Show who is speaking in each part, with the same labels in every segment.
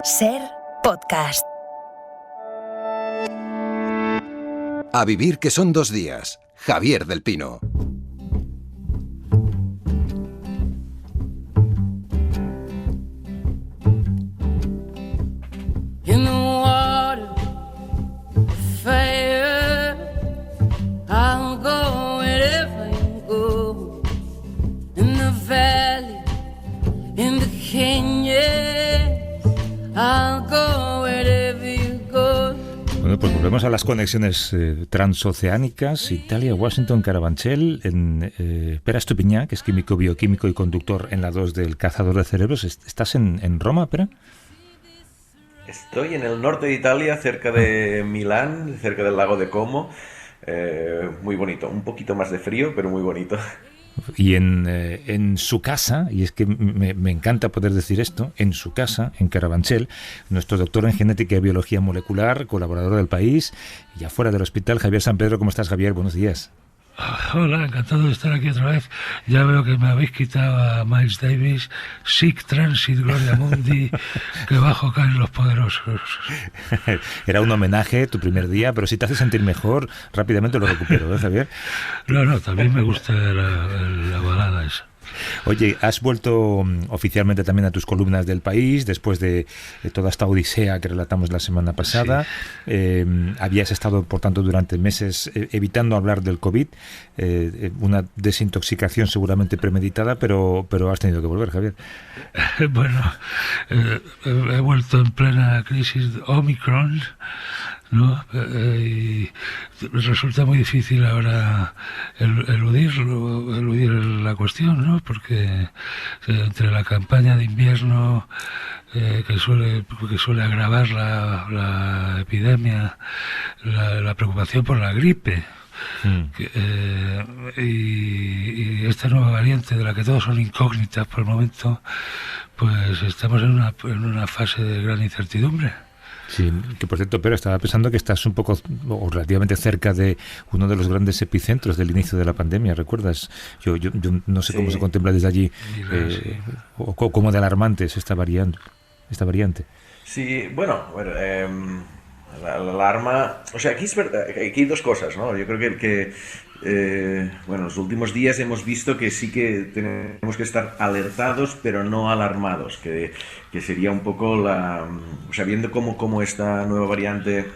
Speaker 1: SER Podcast.
Speaker 2: A vivir que son 2 días. Javier del Pino.
Speaker 3: Bueno, pues volvemos a las conexiones transoceánicas. Italia, Washington, Carabanchel, en Pera Estupiñán, que es químico, bioquímico y conductor en la 2 del Cazador de Cerebros. ¿Estás en Roma, Pera?
Speaker 4: Estoy en el norte de Italia, cerca de Milán, cerca del lago de Como. Muy bonito, un poquito más de frío, pero muy bonito.
Speaker 3: Y en su casa, y es que me encanta poder decir esto, en su casa, en Carabanchel, nuestro doctor en genética y biología molecular, colaborador del País, y afuera del hospital, Javier San Pedro. ¿Cómo estás, Javier? Buenos días.
Speaker 5: Hola, encantado de estar aquí otra vez. Ya veo que me habéis quitado a Miles Davis, Sic Transit Gloria Mundi, que bajo caen los poderosos.
Speaker 3: Era un homenaje, tu primer día, pero si te hace sentir mejor, rápidamente lo recupero, ¿eh, Javier?
Speaker 5: No, también me gusta la balada esa.
Speaker 3: Oye, has vuelto oficialmente también a tus columnas del País después de toda esta odisea que relatamos la semana pasada. Sí. Habías estado, por tanto, durante meses evitando hablar del COVID, una desintoxicación seguramente premeditada, pero has tenido que volver, Javier.
Speaker 5: Bueno, he vuelto en plena crisis de Omicron, ¿no? Y resulta muy difícil ahora eludir la cuestión, ¿no? Porque entre la campaña de invierno que suele agravar la epidemia, la preocupación por la gripe, y esta nueva variante de la que todos son incógnitas por el momento, pues estamos en una fase de gran incertidumbre.
Speaker 3: Sí, que por cierto, pero estaba pensando que estás un poco o relativamente cerca de uno de los grandes epicentros del inicio de la pandemia, ¿recuerdas? Yo no sé cómo se contempla desde allí, o cómo de alarmante es esta variante.
Speaker 4: Sí, bueno, la alarma... O sea, aquí es verdad, aquí hay dos cosas, ¿no? Yo creo que en los últimos días hemos visto que sí que tenemos que estar alertados, pero no alarmados, que sería un poco viendo cómo esta nueva variante,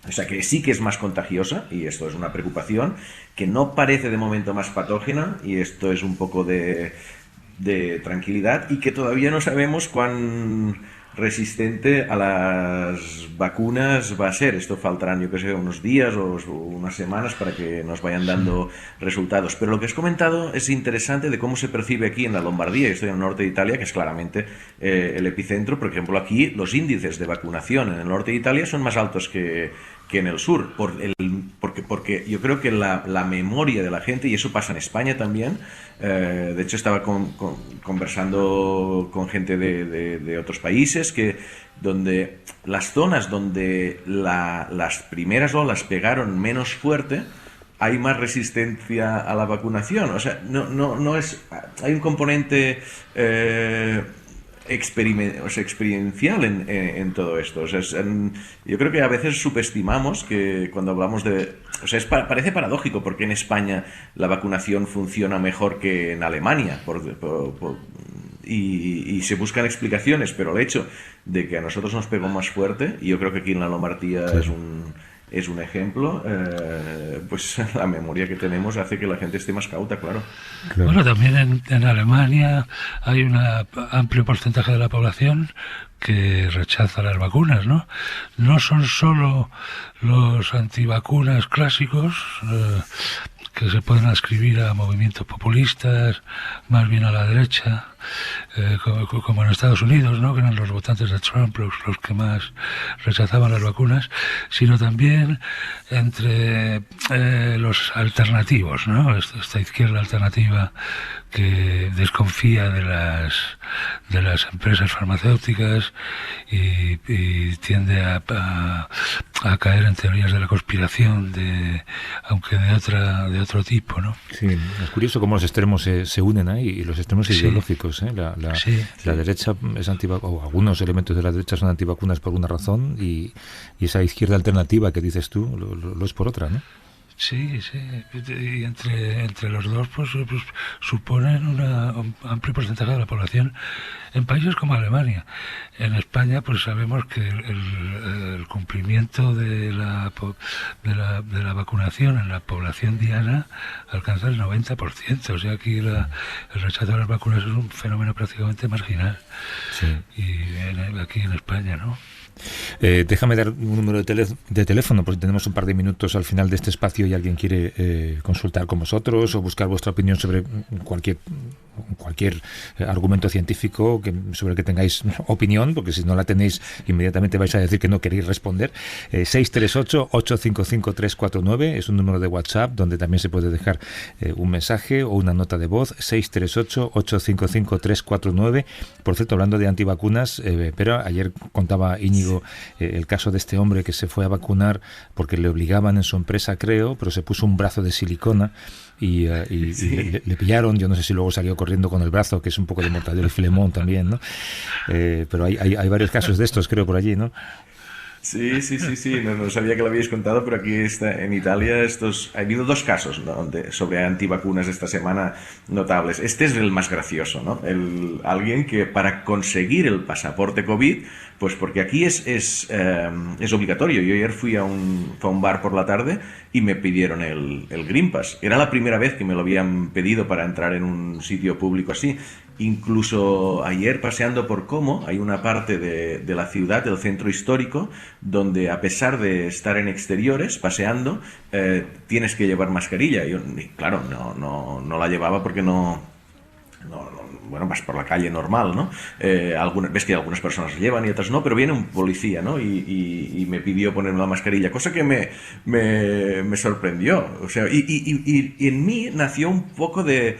Speaker 4: o sea, que sí que es más contagiosa, y esto es una preocupación, que no parece de momento más patógena, y esto es un poco de tranquilidad, y que todavía no sabemos cuán resistente a las vacunas va a ser. Esto faltarán, yo que sé, unos días o unas semanas para que nos vayan dando resultados. Pero lo que has comentado es interesante de cómo se percibe aquí en la Lombardía. Yo estoy en el norte de Italia, que es claramente el epicentro. Por ejemplo, aquí los índices de vacunación en el norte de Italia son más altos que en el sur, porque yo creo que la memoria de la gente, y eso pasa en España también, de hecho estaba conversando con gente de otros países, donde las zonas donde las primeras olas pegaron menos fuerte, hay más resistencia a la vacunación. O sea, no es, hay un componente experiencial en todo esto. O sea, yo creo que a veces subestimamos que cuando hablamos de... O sea, parece paradójico porque en España la vacunación funciona mejor que en Alemania y se buscan explicaciones, pero el hecho de que a nosotros nos pegó más fuerte, y yo creo que aquí en la Lombardía es un ejemplo, pues la memoria que tenemos hace que la gente esté más cauta, claro.
Speaker 5: Bueno, también en Alemania hay un amplio porcentaje de la población que rechaza las vacunas, ¿no? No son solo los antivacunas clásicos, que se pueden adscribir a movimientos populistas, más bien a la derecha, como en Estados Unidos, ¿no? Que eran los votantes de Trump los que más rechazaban las vacunas, sino también entre los alternativos, ¿no? Esta izquierda alternativa que desconfía de las empresas farmacéuticas y tiende a caer en teorías de la conspiración, aunque de otro tipo, ¿no?
Speaker 3: Sí, es curioso cómo los extremos se unen ahí, y los extremos ideológicos. estereotipos, ¿eh? La derecha es o algunos elementos de la derecha son antivacunas por una razón y esa izquierda alternativa que dices tú lo es por otra, ¿no?
Speaker 5: Sí, y entre los dos pues suponen un amplio porcentaje de la población en países como Alemania. En España pues sabemos que el cumplimiento de la vacunación en la población diana alcanza el 90%, o sea aquí el rechazo a las vacunas es un fenómeno prácticamente marginal. Sí. Y aquí en España, ¿no?
Speaker 3: Déjame dar un número de teléfono, porque tenemos un par de minutos al final de este espacio y alguien quiere consultar con vosotros o buscar vuestra opinión sobre cualquier argumento científico sobre el que tengáis opinión, porque si no la tenéis inmediatamente vais a decir que no queréis responder. 638-855-349 es un número de WhatsApp donde también se puede dejar un mensaje o una nota de voz. 638-855-349. Por cierto, hablando de antivacunas, pero ayer contaba Íñigo el caso de este hombre que se fue a vacunar porque le obligaban en su empresa, creo, pero se puso un brazo de silicona y le pillaron. Yo no sé si luego salió corriendo con el brazo, que es un poco de Mortadelo y Filemón también, ¿no? Pero hay varios casos de estos, creo, por allí, ¿no?
Speaker 4: Sí, no sabía que lo habíais contado, pero aquí en Italia ha habido 2 casos, ¿no?, sobre antivacunas esta semana notables. Este es el más gracioso, ¿no? Alguien que para conseguir el pasaporte COVID, pues porque aquí es obligatorio. Yo ayer fui a un bar por la tarde y me pidieron el Green Pass. Era la primera vez que me lo habían pedido para entrar en un sitio público así. Incluso ayer, paseando por Como, hay una parte de la ciudad, del centro histórico, donde a pesar de estar en exteriores, paseando, tienes que llevar mascarilla. Yo, claro, no la llevaba porque bueno, vas por la calle normal, ¿no? Ves que algunas personas la llevan y otras no, pero viene un policía, ¿no? Y me pidió ponerme la mascarilla, cosa que me sorprendió. O sea, y en mí nació un poco de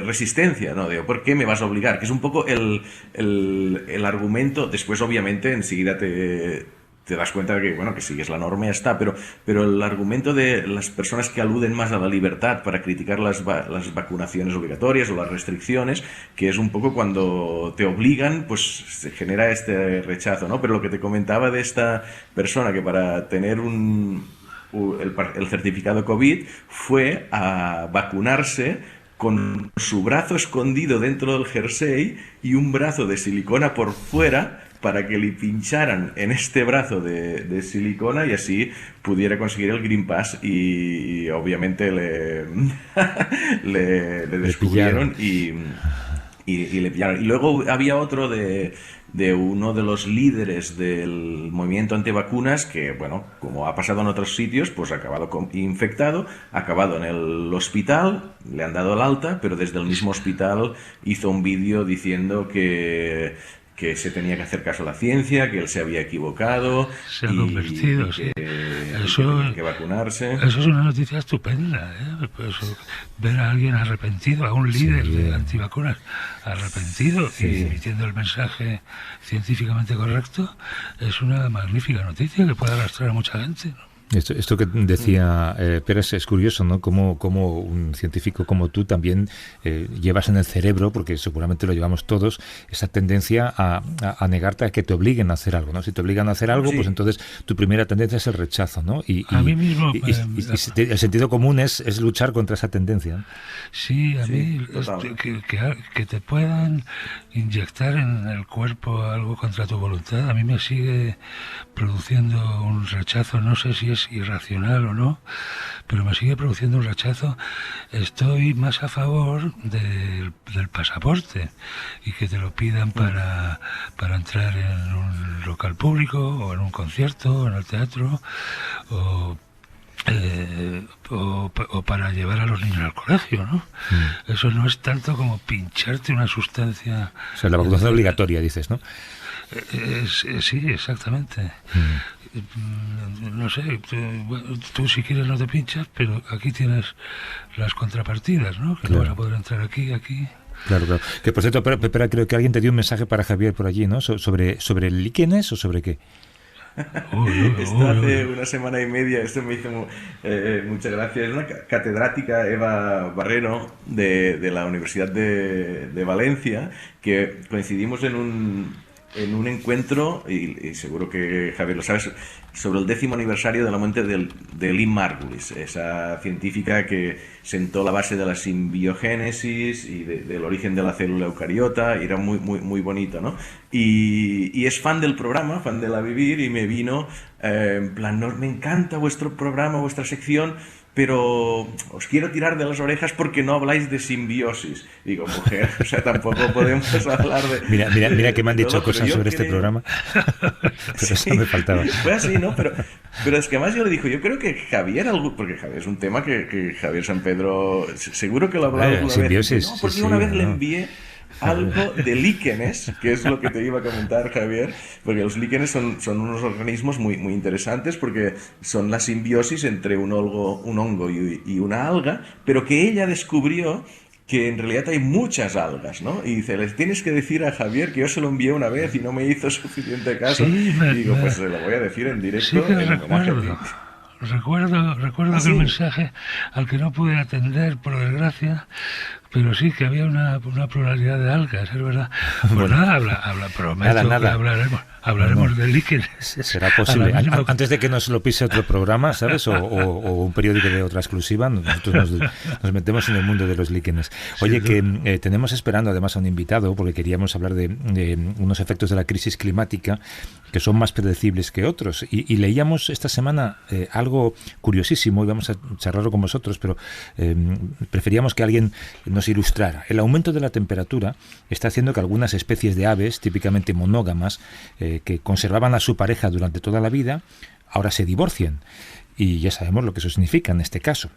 Speaker 4: resistencia, ¿no? ¿Por qué me vas a obligar? Que es un poco el argumento. Después, obviamente, enseguida te das cuenta de que, bueno, que sigues la norma y ya está, pero el argumento de las personas que aluden más a la libertad para criticar las vacunaciones obligatorias o las restricciones, que es un poco cuando te obligan, pues se genera este rechazo, ¿no? Pero lo que te comentaba de esta persona que para tener el certificado COVID fue a vacunarse con su brazo escondido dentro del jersey y un brazo de silicona por fuera para que le pincharan en este brazo de silicona y así pudiera conseguir el Green Pass y obviamente le descubrieron y le pillaron. Y luego había otro de uno de los líderes del movimiento antivacunas que, bueno, como ha pasado en otros sitios, pues ha acabado infectado, ha acabado en el hospital, le han dado el alta, pero desde el mismo hospital hizo un vídeo diciendo que se tenía que hacer caso a la ciencia, que él se había equivocado.
Speaker 5: Se ha convertido,
Speaker 4: que
Speaker 5: tenía
Speaker 4: que vacunarse.
Speaker 5: Eso es una noticia estupenda, ¿eh? Pues, ver a alguien arrepentido, a un líder de antivacunas arrepentido y emitiendo el mensaje científicamente correcto, es una magnífica noticia que puede arrastrar a mucha gente, ¿no?
Speaker 3: Esto que decía Pérez es curioso, ¿no? Como un científico como tú también llevas en el cerebro, porque seguramente lo llevamos todos, esa tendencia a negarte a que te obliguen a hacer algo, ¿no? Si te obligan a hacer algo, pues entonces tu primera tendencia es el rechazo, ¿no?
Speaker 5: A mí mismo...
Speaker 3: el sentido común es luchar contra esa tendencia.
Speaker 5: Sí, a mí que te puedan inyectar en el cuerpo algo contra tu voluntad, a mí me sigue produciendo un rechazo, no sé si es irracional o no, pero me sigue produciendo un rechazo. Estoy más a favor del pasaporte y que te lo pidan para entrar en un local público o en un concierto o en el teatro o para llevar a los niños al colegio, ¿no? Eso no es tanto como pincharte una sustancia.
Speaker 3: O sea, la vacunación obligatoria, dices, ¿no?
Speaker 5: Sí, exactamente. No sé, tú si quieres no te pinchas, pero aquí tienes las contrapartidas, ¿no? Que no vas a poder entrar aquí.
Speaker 3: Claro. Que por cierto, Pepera, creo que alguien te dio un mensaje para Javier por allí, ¿no? ¿Sobre líquenes o sobre qué?
Speaker 4: Esto hace una semana y media, esto me hizo mucha gracia. Es una catedrática, Eva Barrero, de la Universidad de Valencia, que coincidimos en un encuentro, y seguro que Javier lo sabes, sobre el 10º aniversario de la muerte de Lynn Margulis, esa científica que sentó la base de la simbiogénesis y del origen de la célula eucariota, y era muy, muy, muy bonito, ¿no? Y es fan del programa, fan de La Vivir, y me vino en plan, no, me encanta vuestro programa, vuestra sección, pero os quiero tirar de las orejas porque no habláis de simbiosis. Digo, mujer, o sea, tampoco podemos hablar de...
Speaker 3: Mira que me han dicho
Speaker 4: todo,
Speaker 3: cosas sobre este programa. Pero
Speaker 4: sí,
Speaker 3: eso me faltaba.
Speaker 4: Fue así, ¿no? Pero es que además yo le digo, yo creo que Javier, porque Javier es un tema que Javier San Pedro, seguro que lo ha hablado alguna
Speaker 3: simbiosis,
Speaker 4: vez. No, porque
Speaker 3: sí,
Speaker 4: una vez
Speaker 3: no.
Speaker 4: le envié algo de líquenes, que es lo que te iba a comentar, Javier, porque los líquenes son unos organismos muy, muy interesantes porque son la simbiosis entre un hongo y una alga, pero que ella descubrió que en realidad hay muchas algas, ¿no? Y dice, les tienes que decir a Javier que yo se lo envié una vez y no me hizo suficiente caso.
Speaker 5: Sí,
Speaker 4: y digo, pues se lo voy a decir en directo.
Speaker 5: Sí que
Speaker 4: en homenaje a ti.
Speaker 5: recuerdo que
Speaker 4: sí.
Speaker 5: el mensaje al que no pude atender, por desgracia, pero sí que había una pluralidad de algas, es verdad. Pues
Speaker 3: Bueno.
Speaker 5: nada, prometo
Speaker 3: Nada.
Speaker 5: que hablaremos de líquenes.
Speaker 3: Será posible. Antes de que nos lo pise otro programa, ¿sabes? O un periódico de otra exclusiva, nosotros nos metemos en el mundo de los líquenes. Oye, que tenemos esperando además a un invitado, porque queríamos hablar de unos efectos de la crisis climática que son más predecibles que otros. Y leíamos esta semana algo curiosísimo, y vamos a charlarlo con vosotros, pero preferíamos que alguien nos ilustrara. El aumento de la temperatura está haciendo que algunas especies de aves, típicamente monógamas, que conservaban a su pareja durante toda la vida, ahora se divorcien. Y ya sabemos lo que eso significa en este caso.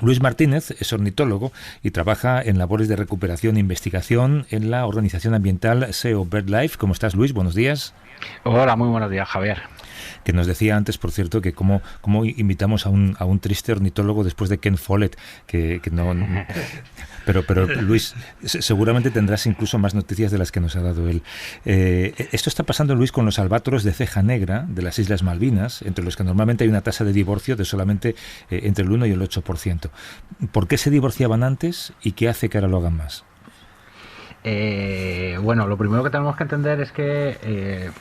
Speaker 3: Luis Martínez es ornitólogo y trabaja en labores de recuperación e investigación en la organización ambiental SEO BirdLife. ¿Cómo estás, Luis? Buenos días.
Speaker 1: Hola, muy buenos días, Javier.
Speaker 3: Que nos decía antes, por cierto, que cómo invitamos a un triste ornitólogo después de Ken Follett, que no... Pero Luis, seguramente tendrás incluso más noticias de las que nos ha dado él. Esto está pasando, Luis, con los albatros de ceja negra de las Islas Malvinas, entre los que normalmente hay una tasa de divorcio de solamente entre el 1 y el 8%. ¿Por qué se divorciaban antes y qué hace que ahora lo hagan más?
Speaker 1: Bueno, lo primero que tenemos que entender es que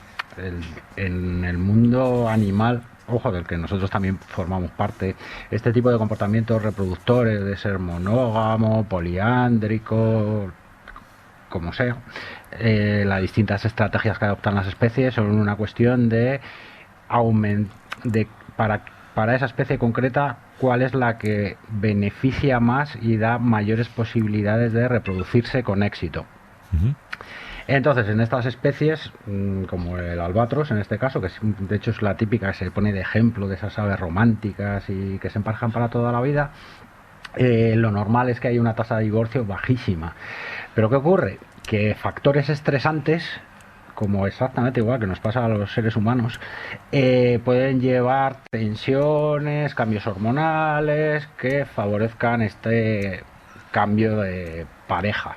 Speaker 1: en el mundo animal, ojo, del que nosotros también formamos parte, este tipo de comportamientos reproductores, de ser monógamo, poliándrico, como sea, las distintas estrategias que adoptan las especies son una cuestión de para esa especie concreta, cuál es la que beneficia más y da mayores posibilidades de reproducirse con éxito.
Speaker 3: Uh-huh.
Speaker 1: Entonces, en estas especies, como el albatros, en este caso, que de hecho es la típica que se pone de ejemplo de esas aves románticas y que se emparejan para toda la vida, lo normal es que haya una tasa de divorcio bajísima. Pero ¿qué ocurre? Que factores estresantes, como exactamente igual que nos pasa a los seres humanos, pueden llevar tensiones, cambios hormonales que favorezcan este cambio de pareja,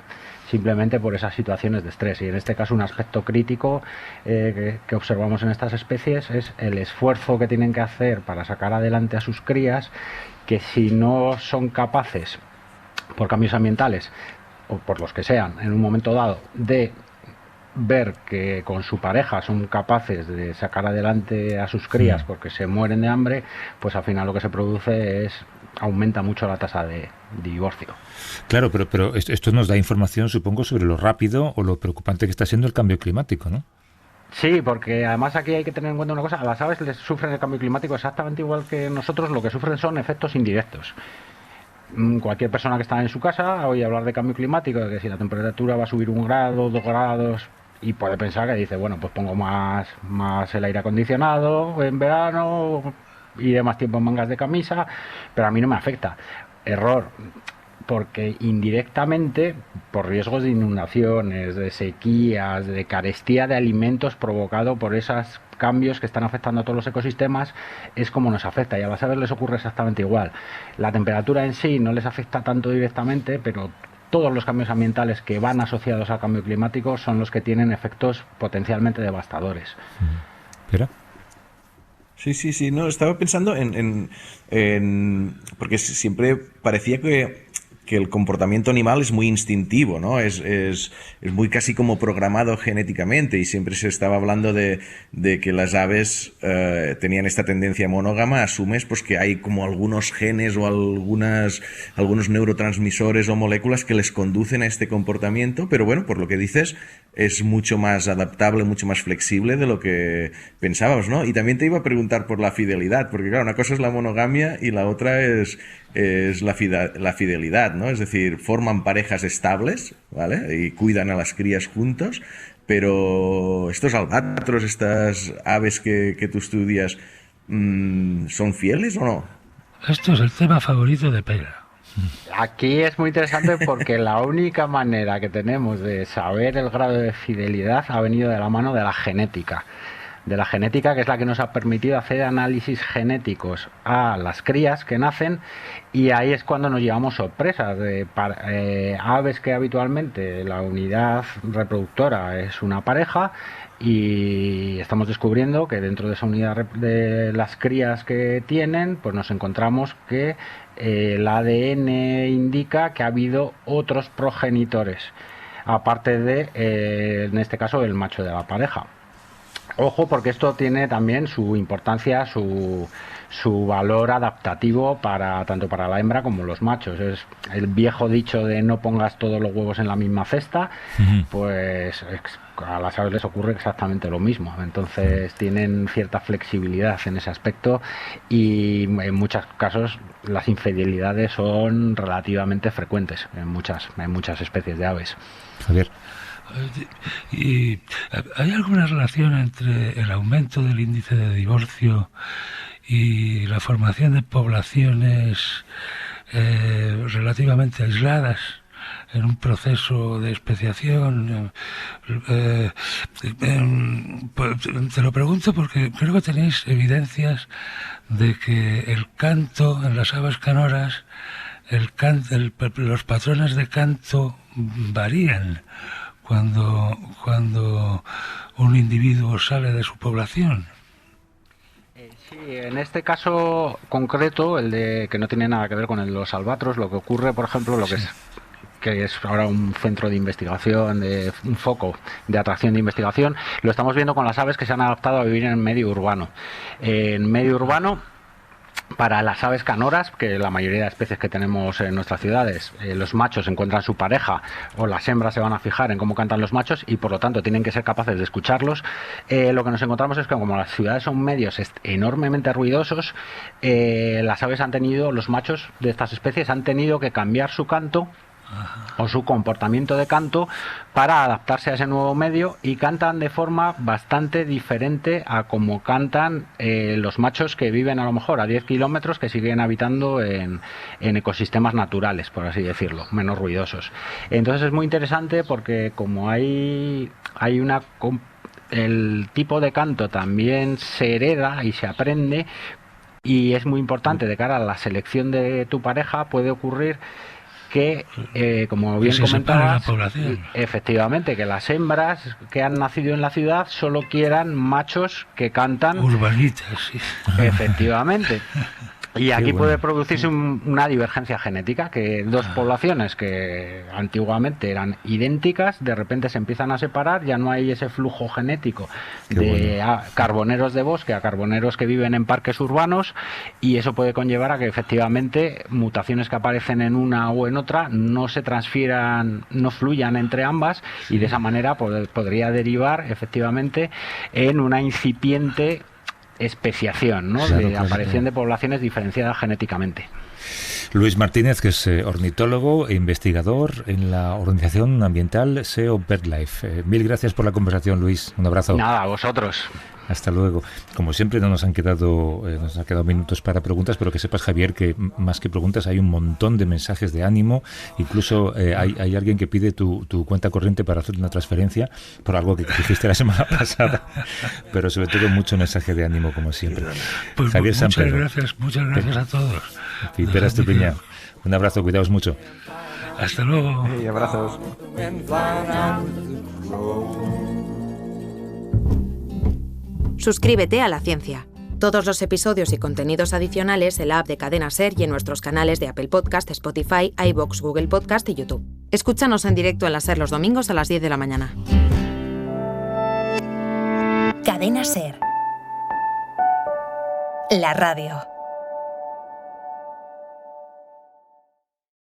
Speaker 1: simplemente por esas situaciones de estrés. Y en este caso un aspecto crítico que observamos en estas especies es el esfuerzo que tienen que hacer para sacar adelante a sus crías, que si no son capaces, por cambios ambientales o por los que sean, en un momento dado, de ver que con su pareja son capaces de sacar adelante a sus crías porque se mueren de hambre, pues al final lo que se produce es aumenta mucho la tasa de divorcio.
Speaker 3: Claro, pero esto nos da información, supongo, sobre lo rápido o lo preocupante que está siendo el cambio climático, ¿no?
Speaker 1: Sí, porque además aquí hay que tener en cuenta una cosa: a las aves les sufren el cambio climático exactamente igual que nosotros. Lo que sufren son efectos indirectos. Cualquier persona que está en su casa oye hablar de cambio climático, de que si la temperatura va a subir 1 grado, 2 grados, y puede pensar que dice, bueno, pues pongo más el aire acondicionado en verano, iré más tiempo en mangas de camisa, pero a mí no me afecta. Error, porque indirectamente, por riesgos de inundaciones, de sequías, de carestía de alimentos provocado por esos cambios que están afectando a todos los ecosistemas, es como nos afecta. Y a las aves les ocurre exactamente igual. La temperatura en sí no les afecta tanto directamente, pero todos los cambios ambientales que van asociados al cambio climático son los que tienen efectos potencialmente devastadores.
Speaker 3: ¿Espera?
Speaker 4: Sí, no, estaba pensando porque siempre parecía que el comportamiento animal es muy instintivo, ¿no? Es muy casi como programado genéticamente, y siempre se estaba hablando de que las aves tenían esta tendencia monógama. Asumes pues que hay como algunos genes o algunos neurotransmisores o moléculas que les conducen a este comportamiento, pero bueno, por lo que dices, es mucho más adaptable, mucho más flexible de lo que pensábamos, ¿no? Y también te iba a preguntar por la fidelidad, porque claro, una cosa es la monogamia y la otra es la fidelidad, ¿no? Es decir, forman parejas estables, ¿vale? Y cuidan a las crías juntos, pero estos albatros, estas aves que tú estudias, ¿son fieles o no?
Speaker 5: Esto es el tema favorito de Pera.
Speaker 1: Aquí es muy interesante porque la única manera que tenemos de saber el grado de fidelidad ha venido de la mano de la genética. De la genética, que es la que nos ha permitido hacer análisis genéticos a las crías que nacen, y ahí es cuando nos llevamos sorpresas de aves que habitualmente la unidad reproductora es una pareja, y estamos descubriendo que dentro de esa unidad de las crías que tienen, pues nos encontramos que el ADN indica que ha habido otros progenitores, aparte de, en este caso, el macho de la pareja. Ojo, porque esto tiene también su importancia, su valor adaptativo tanto para la hembra como los machos. Es el viejo dicho de no pongas todos los huevos en la misma cesta, pues a las aves les ocurre exactamente lo mismo. Entonces tienen cierta flexibilidad en ese aspecto, y en muchos casos las infidelidades son relativamente frecuentes en muchas especies de aves.
Speaker 3: Javier.
Speaker 5: ¿Y hay alguna relación entre el aumento del índice de divorcio y la formación de poblaciones relativamente aisladas en un proceso de especiación? Te lo pregunto porque creo que tenéis evidencias de que el canto en las aves canoras, los patrones de canto varían cuando un individuo sale de su población.
Speaker 1: Sí, en este caso concreto, el de que no tiene nada que ver con los albatros, lo que ocurre, por ejemplo, que es ahora un centro de investigación, un foco de atracción de investigación, lo estamos viendo con las aves que se han adaptado a vivir en medio urbano. En medio urbano, para las aves canoras, que la mayoría de especies que tenemos en nuestras ciudades, los machos encuentran su pareja, o las hembras se van a fijar en cómo cantan los machos, y por lo tanto tienen que ser capaces de escucharlos. Lo que nos encontramos es que como las ciudades son medios enormemente ruidosos, los machos de estas especies han tenido que cambiar su canto o su comportamiento de canto para adaptarse a ese nuevo medio, y cantan de forma bastante diferente a como cantan los machos que viven a lo mejor a 10 kilómetros, que siguen habitando en ecosistemas naturales, por así decirlo, menos ruidosos. Entonces es muy interesante porque como el tipo de canto también se hereda y se aprende, y es muy importante de cara a la selección de tu pareja. Puede ocurrir que, como bien comentabas, efectivamente, que las hembras que han nacido en la ciudad solo quieran machos que cantan
Speaker 5: urbanitas, sí.
Speaker 1: Efectivamente. Y aquí puede producirse una divergencia genética, que dos poblaciones que antiguamente eran idénticas, de repente se empiezan a separar, ya no hay ese flujo genético de carboneros de bosque a carboneros que viven en parques urbanos, y eso puede conllevar a que efectivamente mutaciones que aparecen en una o en otra no se transfieran, no fluyan entre ambas, y de esa manera podría derivar efectivamente en una incipiente especiación, ¿no? Claro, de aparición de poblaciones diferenciadas genéticamente.
Speaker 3: Luis Martínez, que es ornitólogo e investigador en la organización ambiental SEO BirdLife. Mil gracias por la conversación, Luis. Un abrazo.
Speaker 1: Nada, a vosotros.
Speaker 3: Hasta luego. Como siempre, no nos han quedado minutos para preguntas, pero que sepas, Javier, que más que preguntas hay un montón de mensajes de ánimo. Incluso hay alguien que pide tu cuenta corriente para hacer una transferencia por algo que dijiste la semana pasada, pero sobre todo mucho mensaje de ánimo, como siempre.
Speaker 5: Pues
Speaker 3: Javier Samper.
Speaker 5: Muchas gracias a todos.
Speaker 3: Pipera Estupiñán. Un abrazo, cuidaos mucho.
Speaker 5: Hasta luego.
Speaker 4: Y abrazos.
Speaker 6: Suscríbete a La Ciencia, Todos los episodios y contenidos adicionales en la app de Cadena SER y en nuestros canales de Apple Podcast, Spotify, iVoox, Google Podcast y YouTube. Escúchanos en directo en la SER los domingos a las 10 de la mañana.
Speaker 7: Cadena SER. La radio.